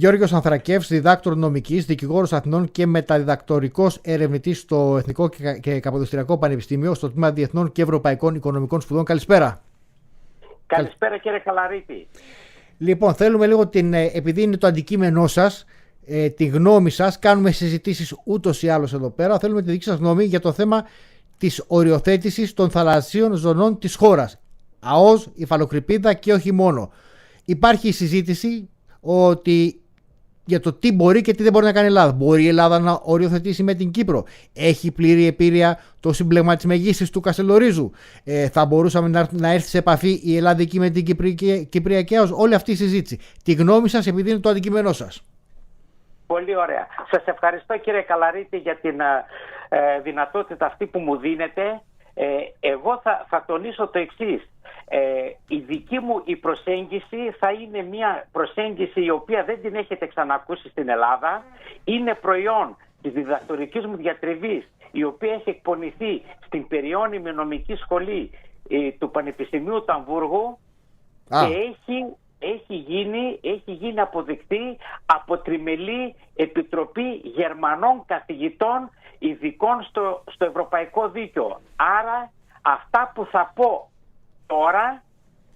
Γιώργος Ανθρακεύς, διδάκτορ νομικής, δικηγόρος Αθηνών και μεταδιδακτορικός ερευνητής στο Εθνικό και Καποδιστριακό Πανεπιστήμιο, στο Τμήμα Διεθνών και Ευρωπαϊκών Οικονομικών Σπουδών. Καλησπέρα. Καλησπέρα κύριε Καλαρίτη. Λοιπόν, θέλουμε λίγο επειδή είναι το αντικείμενό σας, τη γνώμη σας. Κάνουμε συζητήσεις ούτως ή άλλως εδώ πέρα. Θέλουμε τη δική σας γνώμη για το θέμα της οριοθέτησης των θαλασσίων ζωνών της χώρας. ΑΟΣ, υφαλοκρηπίδα και όχι μόνο. Υπάρχει η συζήτηση για το τι μπορεί και τι δεν μπορεί να κάνει η Ελλάδα. Μπορεί η Ελλάδα να οριοθετήσει με την Κύπρο? Έχει πλήρη επίρρεια το σύμπλεγμα της Μεγίστης του Καστελορίζου? Θα μπορούσαμε να έρθει σε επαφή η Ελλάδα εκεί με την Κυπριακή ΑΟΣ? Όλη αυτή η συζήτηση. Τη γνώμη σας, επειδή είναι το αντικείμενό σας. Πολύ ωραία. Σας ευχαριστώ κύριε Καλαρίτη για την δυνατότητα αυτή που μου δίνετε. Εγώ θα τονίσω το εξής. Η δική μου η προσέγγιση θα είναι μια προσέγγιση η οποία δεν την έχετε ξανακούσει στην Ελλάδα. Είναι προϊόν της διδακτορικής μου διατριβής, η οποία έχει εκπονηθεί στην Περιώνυμη Νομική Σχολή του Πανεπιστημίου του Αμβούργου και έχει γίνει αποδεκτή από τριμελή επιτροπή Γερμανών καθηγητών ειδικών στο Ευρωπαϊκό Δίκαιο. Άρα αυτά που θα πω τώρα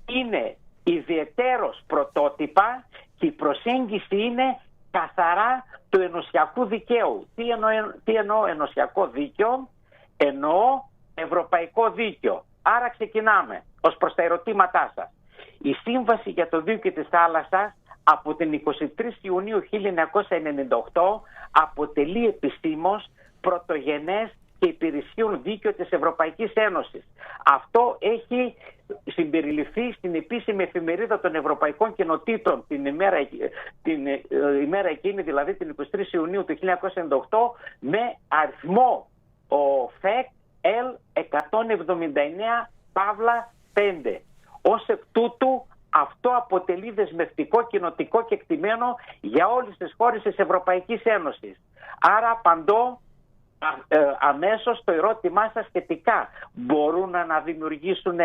είναι ιδιαιτέρως πρωτότυπα και η προσέγγιση είναι καθαρά του ενωσιακού δικαίου. Τι εννοώ ενωσιακό δίκαιο? Εννοώ ευρωπαϊκό δίκαιο. Άρα ξεκινάμε ως προς τα ερωτήματά σας. Η Σύμβαση για το Δίκαιο της Θάλασσας από την 23 Ιουνίου 1998 αποτελεί επισήμως πρωτογενές και υπερισχύουν δίκαιο της Ευρωπαϊκής Ένωσης. Αυτό έχει συμπεριληφθεί στην επίσημη εφημερίδα των Ευρωπαϊκών Κοινοτήτων την ημέρα εκείνη, δηλαδή την 23 Ιουνίου του 1998, με αριθμό ΦΕΚ L179/5. Ως εκ τούτου αυτό αποτελεί δεσμευτικό κοινοτικό κεκτημένο για όλες τις χώρες της Ευρωπαϊκής Ένωσης. Άρα απαντώ αμέσως το ερώτημά σας σχετικά. Μπορούν να δημιουργήσουν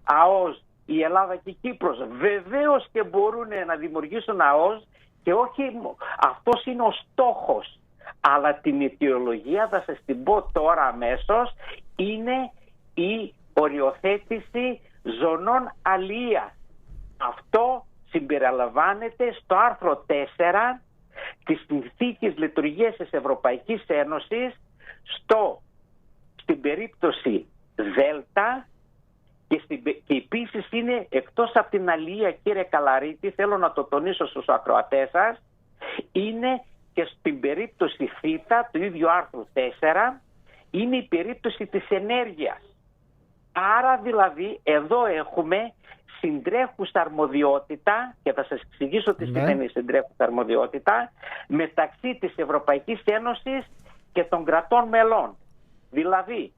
ΑΟΣ η Ελλάδα και η Κύπρος? Βεβαίως και μπορούν να δημιουργήσουν ΑΟΣ, και όχι αυτός είναι ο στόχος. Αλλά την αιτιολογία θα σας την πω τώρα αμέσως. Είναι η οριοθέτηση ζωνών αλίας. Αυτό συμπεριλαμβάνεται στο άρθρο 4 της Συνθήκης Λειτουργίας της Ευρωπαϊκής Ένωσης, στην περίπτωση Δέλτα, και επίσης είναι εκτός από την αλία, κύριε Καλαρίτη, θέλω να το τονίσω στους ακροατές σας, είναι και στην περίπτωση Θήτα του ίδιου άρθρου 4, είναι η περίπτωση της ενέργειας. Άρα δηλαδή εδώ έχουμε συντρέχουσα αρμοδιότητα, και θα σας εξηγήσω τι σημαίνει συντρέχουσα αρμοδιότητα, μεταξύ της Ευρωπαϊκής Ένωσης και των κρατών μελών. Δηλαδή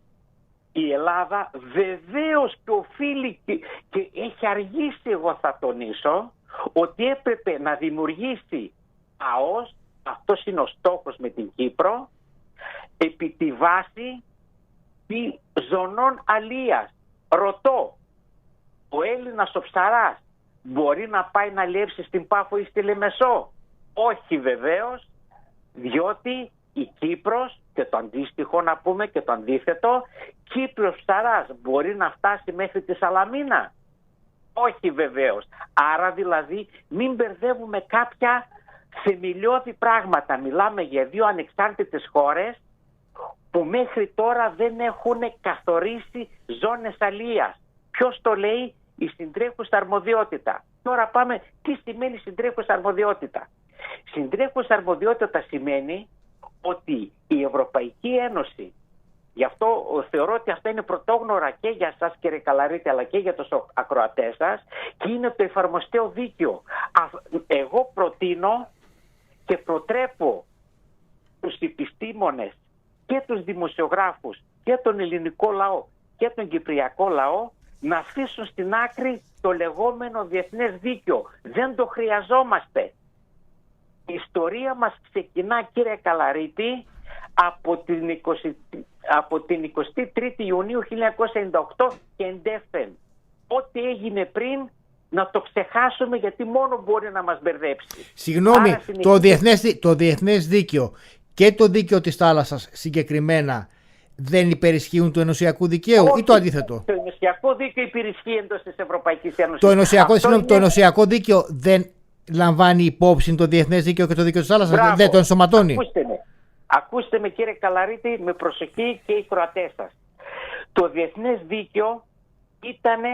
η Ελλάδα βεβαίως και οφείλει και έχει αργήσει, εγώ θα τονίσω, ότι έπρεπε να δημιουργήσει ΑΟΣ, αυτός είναι ο στόχος με την Κύπρο, επί τη βάση ζωνών αλίας. Ρωτώ, ο Έλληνας ο ψαράς μπορεί να πάει να αλλιεύσει στην Πάφο ή στη Λεμεσό? Όχι βεβαίως, διότι η Κύπρος, και το αντίστοιχο να πούμε και το αντίθετο, Κύπρος ψαράς μπορεί να φτάσει μέχρι τη Σαλαμίνα? Όχι βεβαίως. Άρα δηλαδή μην μπερδεύουμε κάποια θεμελιώδη πράγματα. Μιλάμε για δύο ανεξάρτητες χώρες που μέχρι τώρα δεν έχουν καθορίσει ζώνες αλίας. Ποιος το λέει? Η συντρέχουσα αρμοδιότητα. Τώρα πάμε, τι σημαίνει συντρέχουσα αρμοδιότητα? Συντρέχουσα αρμοδιότητα σημαίνει ότι η Ευρωπαϊκή Ένωση, γι' αυτό θεωρώ ότι αυτά είναι πρωτόγνωρα και για σας κύριε Καλαρίτη, αλλά και για τους ακροατές σας, και είναι το εφαρμοστέο δίκαιο. Εγώ προτείνω και προτρέπω τους επιστήμονες και τους δημοσιογράφους και τον ελληνικό λαό και τον κυπριακό λαό να αφήσουν στην άκρη το λεγόμενο διεθνές δίκαιο. Δεν το χρειαζόμαστε. Η ιστορία μας ξεκινά, κύριε Καλαρίτη, από την 23η Ιουνίου 1998 και εντεύθεν. Ό,τι έγινε πριν να το ξεχάσουμε, γιατί μόνο μπορεί να μας μπερδέψει. Συγγνώμη, το διεθνές δίκαιο και το δίκαιο της θάλασσας συγκεκριμένα δεν υπερισχύουν του ενωσιακού δικαίου? Όχι, ή το αντίθετο? Το ενωσιακό δίκαιο υπερισχύει εντός της Ευρωπαϊκής Ένωσης. Το ενωσιακό δίκαιο δεν λαμβάνει υπόψη το διεθνές δίκαιο και το δίκαιο της θάλασσας? Δεν το ενσωματώνει? Ακούστε με κύριε Καλαρίτη με προσοχή και οι Κροατές σας. Το διεθνές δίκαιο ήτανε,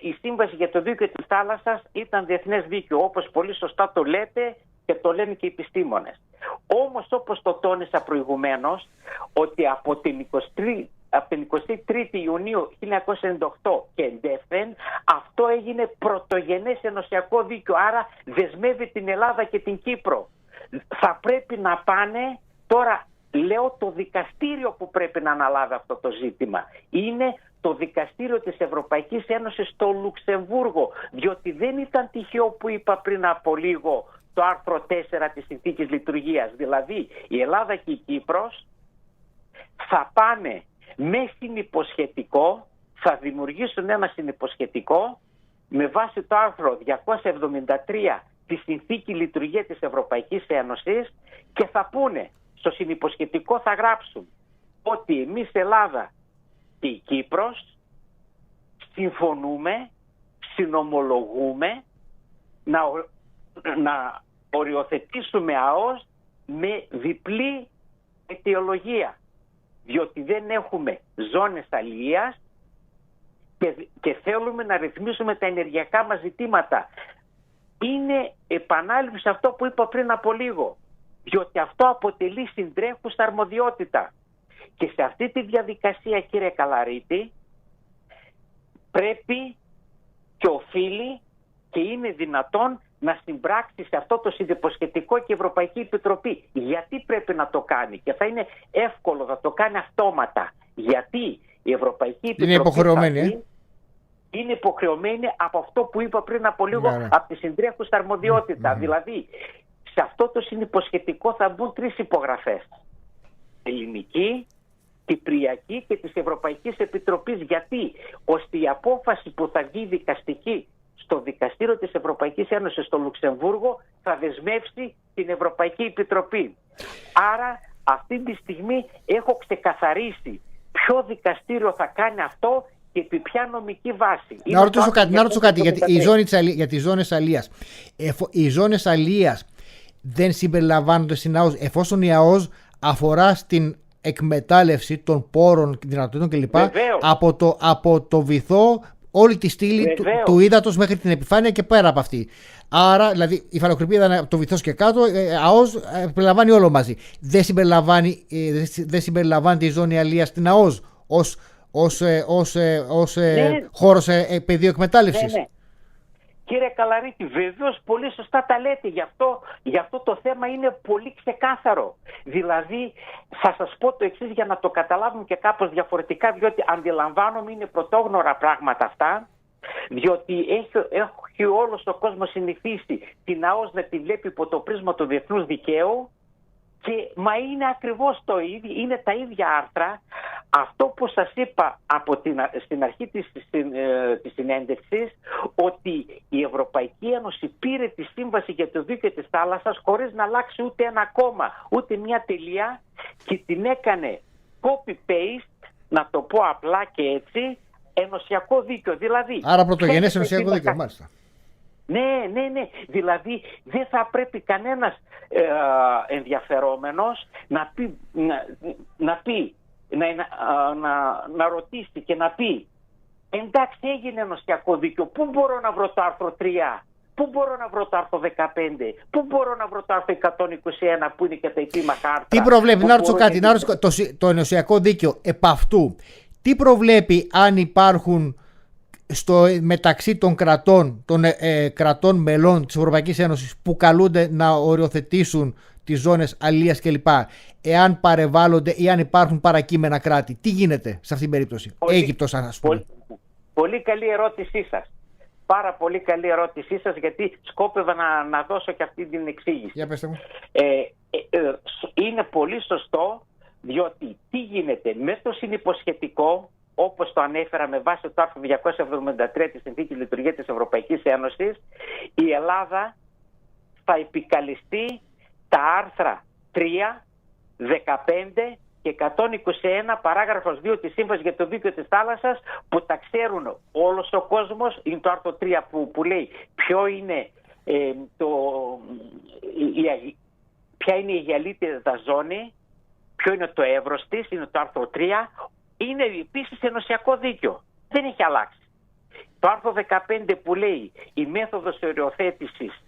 η σύμβαση για το δίκαιο της θάλασσας ήταν διεθνές δίκαιο, όπως πολύ σωστά το λέτε και το λένε και οι επιστήμονες. Όμως, όπως το τόνισα προηγουμένως, ότι από την 23η Ιουνίου 1998 και εντεύθεν, αυτό έγινε πρωτογενές ενωσιακό δίκαιο, άρα δεσμεύει την Ελλάδα και την Κύπρο. Θα πρέπει να πάνε, τώρα λέω το δικαστήριο που πρέπει να αναλάβει αυτό το ζήτημα, είναι το δικαστήριο της Ευρωπαϊκής Ένωσης στο Λουξεμβούργο, διότι δεν ήταν τυχαίο που είπα πριν από λίγο το άρθρο 4 της Συνθήκης Λειτουργίας, δηλαδή η Ελλάδα και η Κύπρος θα πάνε με συνυποσχετικό, θα δημιουργήσουν ένα συνυποσχετικό με βάση το άρθρο 273 τη Συνθήκη Λειτουργία της Ευρωπαϊκής Ένωσης και θα πούνε, στο συνυποσχετικό θα γράψουν ότι εμείς Ελλάδα και η Κύπρος συμφωνούμε, συνομολογούμε να οριοθετήσουμε ΑΟΣ με διπλή αιτιολογία, διότι δεν έχουμε ζώνες αλίας και θέλουμε να ρυθμίσουμε τα ενεργειακά μας ζητήματα. Είναι επανάληψη αυτό που είπα πριν από λίγο, διότι αυτό αποτελεί συντρέχουσα αρμοδιότητα. Και σε αυτή τη διαδικασία, κύριε Καλαρίτη, πρέπει και οφείλει και είναι δυνατόν να συμπράξει σε αυτό το συνυποσχετικό και η Ευρωπαϊκή Επιτροπή. Γιατί πρέπει να το κάνει? Και θα είναι εύκολο να το κάνει αυτόματα. Γιατί η Ευρωπαϊκή Επιτροπή είναι υποχρεωμένη από αυτό που είπα πριν από λίγο, από τη συντρέχουσα αρμοδιότητα. Δηλαδή, σε αυτό το συνυποσχετικό θα μπουν 3 υπογραφές. Ελληνική, Κυπριακή και της Ευρωπαϊκής Επιτροπής. Γιατί? Ώστε η απόφαση που θα βγει δικαστική στο δικαστήριο της Ευρωπαϊκής Ένωσης στο Λουξεμβούργο θα δεσμεύσει την Ευρωπαϊκή Επιτροπή. Άρα αυτή τη στιγμή έχω ξεκαθαρίσει ποιο δικαστήριο θα κάνει αυτό και επί ποια νομική βάση. Να ρωτήσω κάτι για τις ζώνες αλίας. Οι ζώνες αλίας δεν συμπεριλαμβάνονται στην ΑΟΣ, εφόσον η ΑΟΣ αφορά στην εκμετάλλευση των πόρων, δυνατοτήτων κλπ. Από το βυθό, όλη τη στήλη του ύδατος μέχρι την επιφάνεια και πέρα από αυτή. Άρα, δηλαδή, η υφαλοκρηπίδα είναι από το βυθός και κάτω, ΑΟΣ περιλαμβάνει όλο μαζί. Δεν συμπεριλαμβάνεται η ζώνη αλίας στην ΑΟΣ ως χώρος πεδίου εκμετάλλευσης. Ναι. Κύριε Καλαρίτη, βεβαίως πολύ σωστά τα λέτε. Γι' αυτό το θέμα είναι πολύ ξεκάθαρο. Δηλαδή, θα σας πω το εξής για να το καταλάβουμε και κάπως διαφορετικά, διότι αντιλαμβάνομαι είναι πρωτόγνωρα πράγματα αυτά, διότι έχει όλος ο κόσμος συνηθίσει την ΑΟΣ να τη βλέπει υπό το πρίσμα του διεθνούς δικαίου. Μα είναι ακριβώς το ίδιο, είναι τα ίδια άρθρα. Αυτό που σας είπα στην αρχή της συνέντευξης, ότι η Ευρωπαϊκή Ένωση πήρε τη σύμβαση για το δίκαιο της θάλασσας χωρίς να αλλάξει ούτε ένα κόμμα, ούτε μια τελεία, και την έκανε copy-paste, να το πω απλά και έτσι, ενωσιακό δίκαιο. Δηλαδή, άρα πρωτογενές ενωσιακό δίκαιο, μάλιστα. Ναι. Δηλαδή δεν θα πρέπει κανένας ενδιαφερόμενος να ρωτήσει και να πει, εντάξει, έγινε ενωσιακό δίκαιο, πού μπορώ να βρω το άρθρο 3, πού μπορώ να βρω το άρθρο 15, πού μπορώ να βρω το άρθρο 121 που είναι και τα επίμαχα άρθρα. Τι προβλέπει, να ρωτήσω κάτι, το ενωσιακό δίκαιο επ' αυτού, τι προβλέπει αν υπάρχουν μεταξύ των κρατών μελών της Ευρωπαϊκής Ένωσης που καλούνται να οριοθετήσουν τις ζώνες αλίας κλπ. Εάν παρεβάλλονται ή αν υπάρχουν παρακείμενα κράτη, τι γίνεται σε αυτήν την περίπτωση? Αίγυπτος, ας πούμε. Πολύ καλή ερώτησή σας. Πάρα πολύ καλή ερώτησή σας, γιατί σκόπευα να δώσω και αυτή την εξήγηση. Για πέστε μου. Είναι πολύ σωστό, διότι τι γίνεται με το συνυποσχετικό, όπως το ανέφερα με βάση το άρθρο 273 της Συνθήκης Λειτουργίας της Ευρωπαϊκής Ένωσης, η Ελλάδα θα επικαλεστεί τα άρθρα 3, 15 και 121 παράγραφος 2 της Σύμβασης για το Δίκαιο της Θάλασσας, που τα ξέρουν όλος ο κόσμος. Είναι το άρθρο 3 που λέει ποιο είναι ποια είναι η γυαλίτιδα ζώνη, ποιο είναι το εύρος της, είναι το άρθρο 3. Είναι επίσης ενωσιακό δίκαιο. Δεν έχει αλλάξει. Το άρθρο 15 που λέει η μέθοδος οριοθέτησης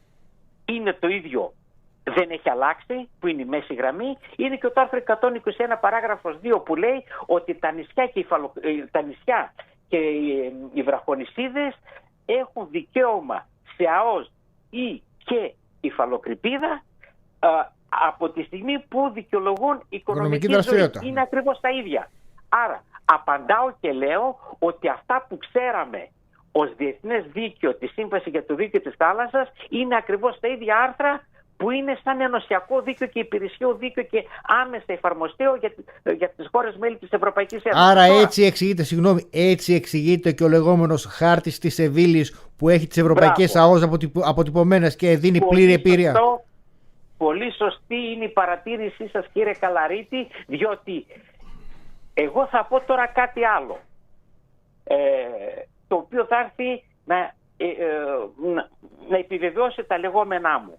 είναι το ίδιο, δεν έχει αλλάξει, που είναι η μέση γραμμή. Είναι και το άρθρο 121 παράγραφος 2 που λέει ότι τα νησιά και οι βραχονησίδες έχουν δικαίωμα σε ΑΟΣ ή και υφαλοκρηπίδα από τη στιγμή που δικαιολογούν οικονομική δραστηριότητα. Είναι ακριβώς τα ίδια. Άρα απαντάω και λέω ότι αυτά που ξέραμε ως διεθνές δίκαιο, τη Σύμβαση για το Δίκαιο της Θάλασσας, είναι ακριβώς τα ίδια άρθρα που είναι σαν ενωσιακό δίκαιο και υπηρεσιακό δίκαιο και άμεσα εφαρμοστέο για τις χώρες μέλη της Ευρωπαϊκής Ένωσης. Άρα έτσι εξηγείται και ο λεγόμενος χάρτης της Σεβίλης που έχει τις ευρωπαϊκές ΑΟΣ αποτυπωμένες και δίνει πλήρη επίρρεια. Πολύ σωστή είναι η παρατήρησή σας, κύριε Καλαρίτη, διότι εγώ θα πω τώρα κάτι άλλο, το οποίο θα έρθει να επιβεβαιώσει τα λεγόμενά μου.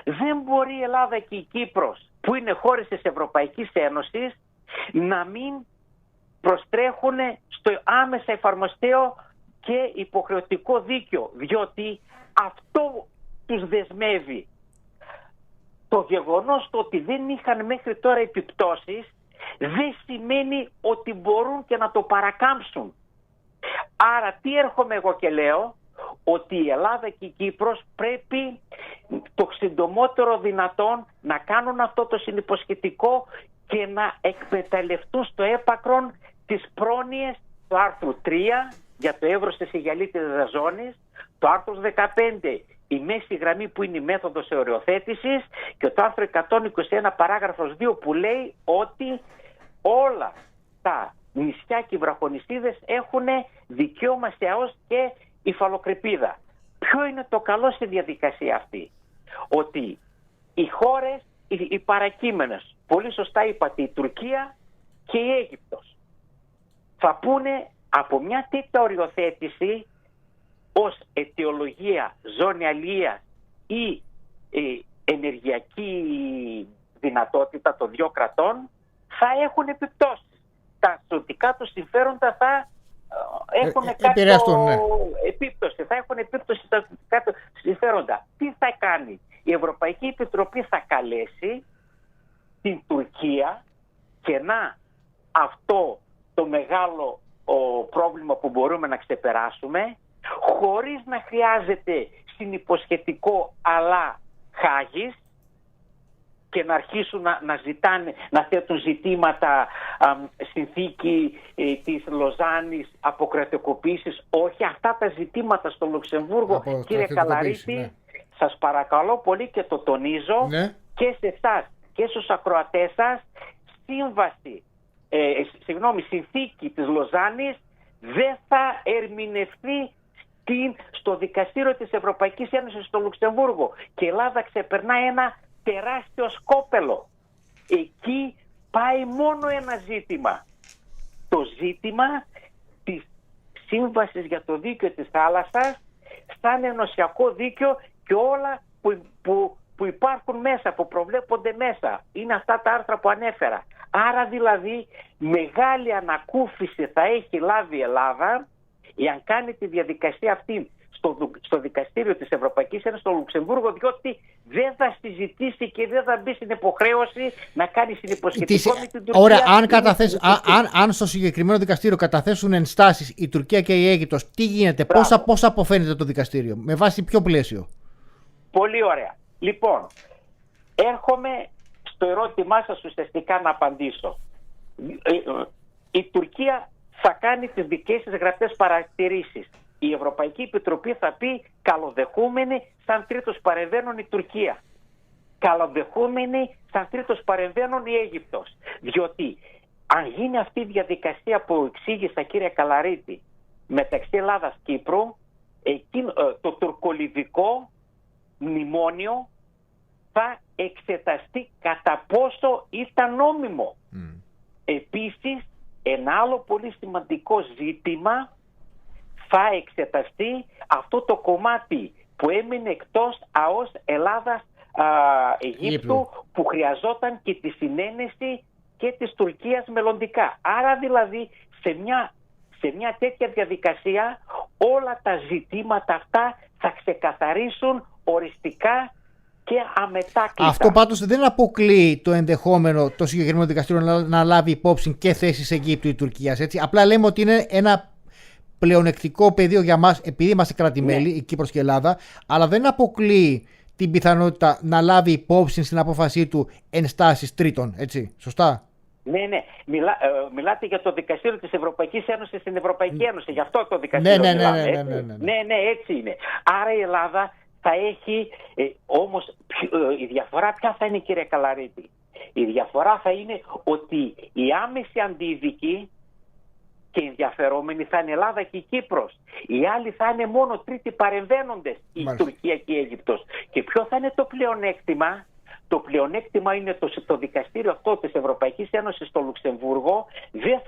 Δεν μπορεί η Ελλάδα και η Κύπρος, που είναι χώρες της Ευρωπαϊκής Ένωσης, να μην προστρέχουν στο άμεσα εφαρμοστέο και υποχρεωτικό δίκαιο, διότι αυτό τους δεσμεύει. Το γεγονός το ότι δεν είχαν μέχρι τώρα επιπτώσεις δεν σημαίνει ότι μπορούν και να το παρακάμψουν. Άρα τι έρχομαι εγώ και λέω, ότι η Ελλάδα και η Κύπρος πρέπει το συντομότερο δυνατόν να κάνουν αυτό το συνυποσχετικό και να εκμεταλλευτούν στο έπακρον τις πρόνοιες του άρθρου 3 για το εύρος της γυαλίτιδας ζώνης, το άρθρο 15 η μέση γραμμή που είναι η μέθοδος οριοθέτησης και το άρθρο 121 παράγραφος 2 που λέει ότι όλα τα νησιά και οι βραχονησίδες έχουν δικαίωμα σε ΑΟΣ και υφαλοκρηπίδα. Ποιο είναι το καλό στη διαδικασία αυτή? Ότι οι χώρες, οι παρακείμενες, πολύ σωστά είπατε, η Τουρκία και η Αίγυπτος, θα πούνε από μια τέτοια οριοθέτηση ως αιτιολογία ζώνη αλίας ή ενεργειακή δυνατότητα των δύο κρατών, θα έχουν επιπτώσεις. Τα ζωτικά τους συμφέροντα θα έχουν επίπτωση. Θα έχουν επίπτωση στα ζωτικά τους συμφέροντα. Τι θα κάνει? Η Ευρωπαϊκή Επιτροπή θα καλέσει την Τουρκία και να αυτό το μεγάλο πρόβλημα που μπορούμε να ξεπεράσουμε, χωρίς να χρειάζεται συνυποσχετικό αλλά Χάγης και να αρχίσουν να ζητάνε, να θέτουν ζητήματα συνθήκη της Λοζάνης, αποκρατικοποίησης. Όχι, αυτά τα ζητήματα στο Λουξεμβούργο, κύριε Καλαρίτη, ναι. Σας παρακαλώ πολύ και το τονίζω, ναι, και σε εσάς και στους ακροατές σας, συνθήκη της Λοζάνης δεν θα ερμηνευθεί στο δικαστήριο της Ευρωπαϊκής Ένωσης στο Λουξεμβούργο και η Ελλάδα ξεπερνά ένα τεράστιο σκόπελο. Εκεί πάει μόνο ένα ζήτημα. Το ζήτημα της Σύμβασης για το Δίκαιο της Θάλασσας σαν ενωσιακό δίκαιο και όλα που υπάρχουν μέσα, που προβλέπονται μέσα. Είναι αυτά τα άρθρα που ανέφερα. Άρα δηλαδή μεγάλη ανακούφιση θα έχει λάβει η Ελλάδα εάν κάνει τη διαδικασία αυτή στο δικαστήριο της Ευρωπαϊκής Ένωσης στο Λουξεμβούργο, διότι δεν θα συζητήσει και δεν θα μπει στην υποχρέωση να κάνει συνυποσχετικό με την Τουρκία. Ωραία, αν στο συγκεκριμένο δικαστήριο καταθέσουν ενστάσεις η Τουρκία και η Αίγυπτος, τι γίνεται, πώς αποφαίνεται το δικαστήριο, με βάση ποιο πλαίσιο? Πολύ ωραία. Λοιπόν, έρχομαι στο ερώτημά σας ουσιαστικά να απαντήσω. Η Τουρκία θα κάνει τις δικές της γραπτές παρατηρήσεις. Η Ευρωπαϊκή Επιτροπή θα πει καλοδεχούμενοι σαν τρίτος παρεμβαίνουν η Τουρκία. Καλοδεχούμενοι σαν τρίτος παρεμβαίνουν η Αίγυπτος. Διότι αν γίνει αυτή η διαδικασία που εξήγησα, κύριε Καλαρίτη, μεταξύ Ελλάδας-Κύπρου, το τουρκολιβικό μνημόνιο θα εξεταστεί κατά πόσο ήταν νόμιμο. Επίσης, ένα άλλο πολύ σημαντικό ζήτημα, θα εξεταστεί αυτό το κομμάτι που έμεινε εκτός ΑΟΣ Ελλάδας-Αιγύπτου, που χρειαζόταν και τη συνένεση και της Τουρκίας μελλοντικά. Άρα δηλαδή σε μια τέτοια διαδικασία όλα τα ζητήματα αυτά θα ξεκαθαρίσουν οριστικά και αμετάκλητα. Αυτό πάντως δεν αποκλείει το ενδεχόμενο το συγκεκριμένο δικαστήριο να λάβει υπόψη και θέσεις Αιγύπτου ή Τουρκίας. Έτσι. Απλά λέμε ότι είναι ένα πλεονεκτικό πεδίο για μας, επειδή είμαστε κράτη-μέλη, η Κύπρος και η Ελλάδα, αλλά δεν αποκλείει την πιθανότητα να λάβει υπόψη στην απόφασή του ενστάσεις τρίτων. Έτσι. Σωστά. Ναι. Μιλάτε για το δικαστήριο της Ευρωπαϊκής Ένωσης στην Ευρωπαϊκή Ένωση. Γι' αυτό το δικαστήριο μιλάμε. Ναι, έτσι είναι. Άρα η Ελλάδα θα έχει, όμως η διαφορά ποια θα είναι, κύριε Καλαρίτη? Η διαφορά θα είναι ότι η άμεση αντίδικη και ενδιαφερόμενοι θα είναι Ελλάδα και η Κύπρος. Οι άλλοι θα είναι μόνο τρίτοι παρεμβαίνοντες, η Τουρκία και η Αίγυπτος. Και ποιο θα είναι το πλεονέκτημα? Το πλεονέκτημα είναι το δικαστήριο αυτό της Ευρωπαϊκής Ένωσης στο Λουξεμβούργο δεν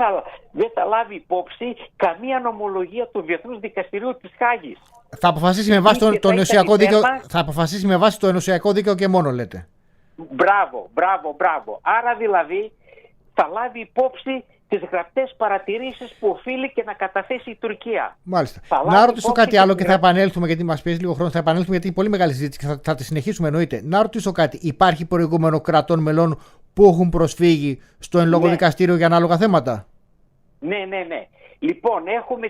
θα λάβει υπόψη καμία νομολογία του Διεθνούς Δικαστηρίου της Χάγης. Θα αποφασίσει με βάση το ενωσιακό δίκαιο, θα αποφασίσει με βάση το ενωσιακό δίκαιο και μόνο, λέτε. Μπράβο. Άρα δηλαδή θα λάβει υπόψη τις γραπτές παρατηρήσεις που οφείλει και να καταθέσει η Τουρκία. Μάλιστα. Να ρωτήσω κάτι άλλο και θα επανέλθουμε, γιατί μας πιέζει λίγο χρόνο. Θα επανέλθουμε γιατί είναι πολύ μεγάλη συζήτηση και θα τη συνεχίσουμε, εννοείται. Να ρωτήσω κάτι. Υπάρχει προηγούμενο κρατών μελών που έχουν προσφύγει στο εν λόγω δικαστήριο για ανάλογα θέματα? Ναι. Λοιπόν, έχουμε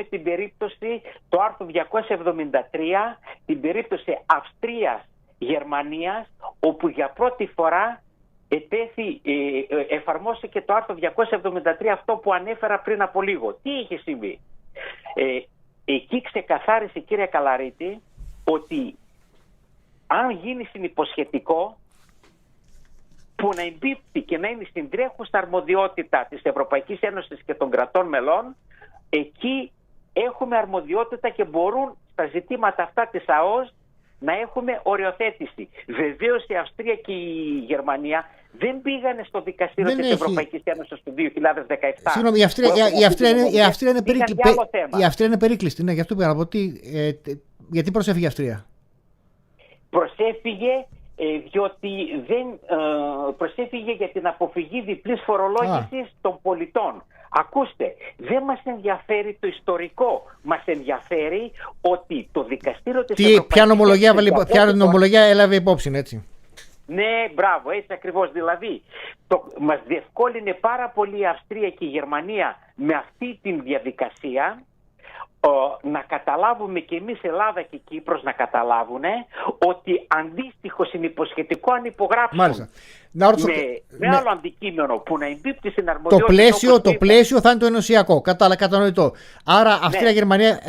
την περίπτωση το άρθρο 273, την περίπτωση Αυστρίας-Γερμανίας, όπου για πρώτη φορά εφαρμόστηκε το άρθρο 273, αυτό που ανέφερα πριν από λίγο. Τι είχε συμβεί? Εκεί ξεκαθάρισε, κύριε Καλαρίτη, ότι αν γίνει συνυποσχετικό που να εμπίπτει και να είναι στην τρέχουσα αρμοδιότητα της Ευρωπαϊκής Ένωσης και των κρατών μελών, εκεί έχουμε αρμοδιότητα και μπορούν στα ζητήματα αυτά της ΑΟΣ να έχουμε οριοθέτηση. Βεβαίως η Αυστρία και η Γερμανία δεν πήγανε στο δικαστήριο της Ευρωπαϊκής Ένωσης του 2017. Συγγνώμη, η Αυστρία είναι περίκλειστη. Ναι, γι' αυτό πήγα να πω. Γιατί προσέφυγε η Αυστρία? Προσέφυγε διότι προσέφυγε για την αποφυγή διπλής φορολόγησης των πολιτών. Ακούστε, δεν μας ενδιαφέρει το ιστορικό. Μας ενδιαφέρει ότι το δικαστήριο της Ευρωπαϊκής Ένωσης... Ποια νομολογία έλαβε υπόψη, έτσι? Ναι, μπράβο, έτσι ακριβώς. Δηλαδή, μας διευκόλυνε πάρα πολύ η Αυστρία και η Γερμανία με αυτή την διαδικασία, να καταλάβουμε και εμείς Ελλάδα και Κύπρος να καταλάβουν ότι αντίστοιχο συνυποσχετικό αν υπογράψουν με άλλο αντικείμενο που να εμπίπτει στην αρμοδιότητα. Το πλαίσιο θα είναι το ενωσιακό, κατανοητό. Άρα Αυστρία, Γερμανία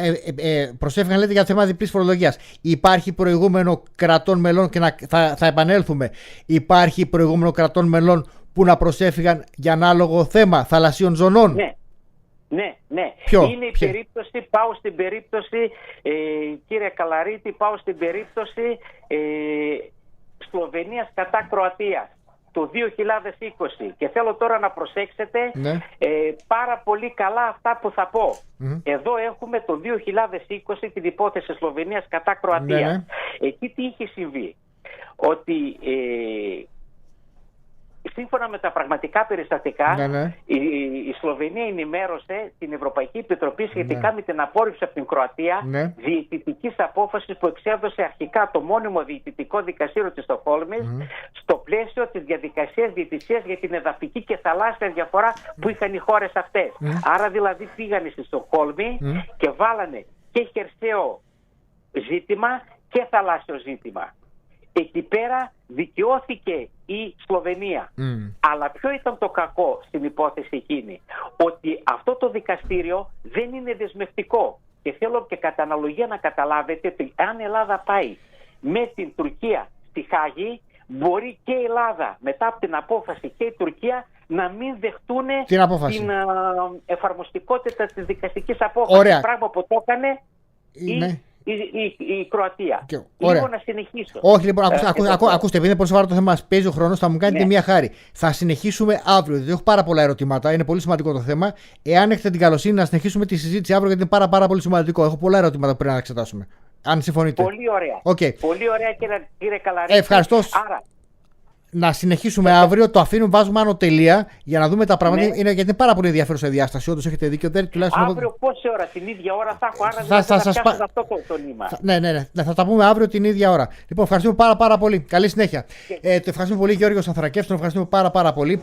προσέφηκαν, λέτε, για το θέμα διπλής φορολογίας. Υπάρχει προηγούμενο κρατών μελών, και θα επανέλθουμε, υπάρχει προηγούμενο κρατών μελών που να προσέφηγαν για ανάλογο θέμα θαλασσίων ζωνών? Ναι. Είναι η περίπτωση, κύριε Καλαρίτη, πάω στην περίπτωση Σλοβενίας κατά Κροατίας το 2020 και θέλω τώρα να προσέξετε πάρα πολύ καλά αυτά που θα πω. Εδώ έχουμε το 2020 την υπόθεση Σλοβενίας κατά Κροατίας. Εκεί τι είχε συμβεί? Ότι σύμφωνα με τα πραγματικά περιστατικά, η Σλοβενία ενημέρωσε την Ευρωπαϊκή Επιτροπή σχετικά με την απόρριψη από την Κροατία διαιτητικής απόφασης που εξέδωσε αρχικά το μόνιμο διαιτητικό δικαστήριο της Στοκχόλμης στο πλαίσιο της διαδικασίας διαιτησίας για την εδαφική και θαλάσσια διαφορά που είχαν οι χώρες αυτές. Άρα δηλαδή πήγανε στη Στοκχόλμη και βάλανε και χερσαίο ζήτημα και θαλάσσιο ζήτημα. Εκεί πέρα δικαιώθηκε η Σλοβενία. Αλλά ποιο ήταν το κακό στην υπόθεση εκείνη? Ότι αυτό το δικαστήριο δεν είναι δεσμευτικό. Και θέλω και κατά αναλογία να καταλάβετε ότι αν η Ελλάδα πάει με την Τουρκία στη Χάγη, μπορεί και η Ελλάδα μετά από την απόφαση και η Τουρκία να μην δεχτούν την εφαρμοστικότητα της δικαστικής απόφασης. Ωραία. Πράγμα που το έκανε Ναι. η Κροατία. Ωραία. Λίγο να συνεχίσω. Όχι, λοιπόν, ακούστε, επειδή είναι πολύ σοβαρό το θέμα, μας παίζει ο χρόνος, θα μου κάνετε μια χάρη. Θα συνεχίσουμε αύριο, διότι έχω πάρα πολλά ερωτήματα. Είναι πολύ σημαντικό το θέμα. Εάν έχετε την καλοσύνη να συνεχίσουμε τη συζήτηση αύριο, γιατί είναι πάρα πολύ σημαντικό. Έχω πολλά ερωτήματα που πρέπει να εξετάσουμε. Αν συμφωνείτε. Πολύ ωραία. Okay. Πολύ ωραία, κύριε Καλαρίκη. Ευχαριστώ. Άρα, να συνεχίσουμε αύριο. Το αφήνουμε, βάζουμε άνω τελεία για να δούμε τα πράγματα. Ναι. Γιατί είναι πάρα πολύ ενδιαφέρουσα η διάσταση. Όντως έχετε δίκιο. Αύριο πόση ώρα, την ίδια ώρα θα έχω. Άρα θα σας αυτό το νήμα. Ναι. Θα τα πούμε αύριο την ίδια ώρα. Λοιπόν, ευχαριστούμε πάρα πολύ. Καλή συνέχεια. Το ευχαριστούμε πολύ Γιώργος Ανθρακεύς. Τον ευχαριστούμε πάρα πολύ.